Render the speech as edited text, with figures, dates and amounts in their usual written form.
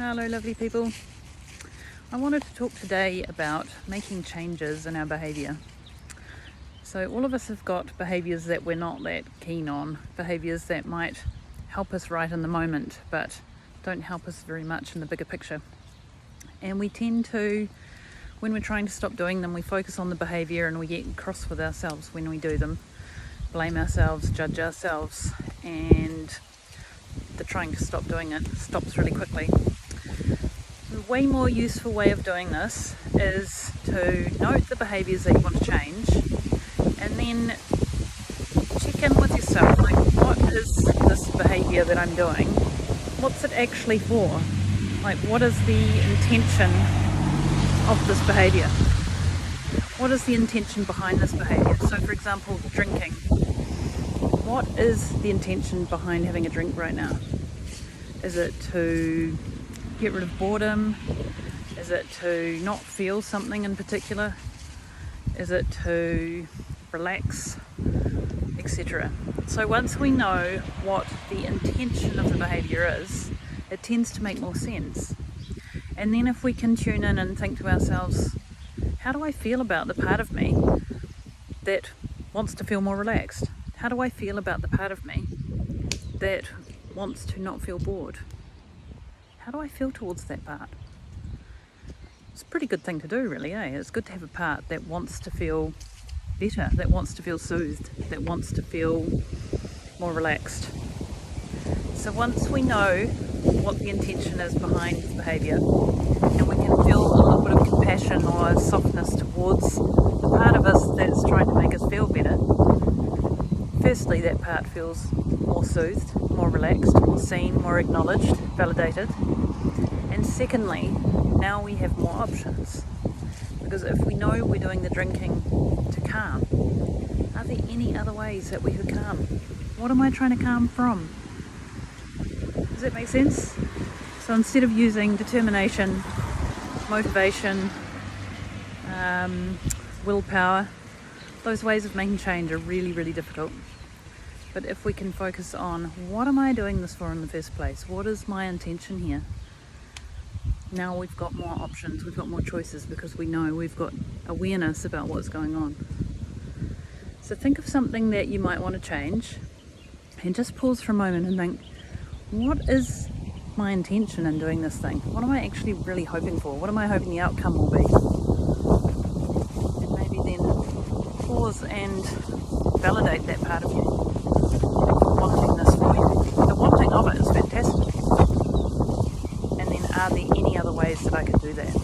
Hello lovely people. I wanted to talk today about making changes in our behaviour. So all of us have got behaviours that we're not that keen on, behaviours that might help us right in the moment but don't help us very much in the bigger picture. And we tend to, when we're trying to stop doing them, we focus on the behaviour and we get cross with ourselves when we do them, blame ourselves, judge ourselves, and the trying to stop doing it stops really quickly. A way more useful way of doing this is to note the behaviours that you want to change and then check in with yourself, like, what is this behaviour that I'm doing? What's it actually for? Like, what is the intention of this behaviour? What is the intention behind this behaviour? So for example, drinking. What is the intention behind having a drink right now? Is it to get rid of boredom? Is it to not feel something in particular? Is it to relax, etc.? So once we know what the intention of the behaviour is, it tends to make more sense. And then if we can tune in and think to ourselves, how do I feel about the part of me that wants to feel more relaxed? How do I feel about the part of me that wants to not feel bored? How do I feel towards that part? It's a pretty good thing to do, really, eh? It's good to have a part that wants to feel better, that wants to feel soothed, that wants to feel more relaxed. So once we know what the intention is behind the behaviour, and we can feel a little bit of compassion or softness towards the part of us that's trying to make us feel better, firstly, that part feels more soothed, more relaxed, more seen, more acknowledged, validated. And secondly, now we have more options. Because if we know we're doing the drinking to calm, are there any other ways that we could calm? What am I trying to calm from? Does that make sense? So instead of using determination, motivation, willpower, those ways of making change are really, really difficult. But if we can focus on, what am I doing this for in the first place? What is my intention here? Now we've got more options, we've got more choices because we know we've got awareness about what's going on. So think of something that you might want to change and just pause for a moment and think, what is my intention in doing this thing? What am I actually really hoping for? What am I hoping the outcome will be? And maybe then pause and validate that part of you. Wanting this for you. The wanting of it is fantastic. And then are there any other ways that I can do that?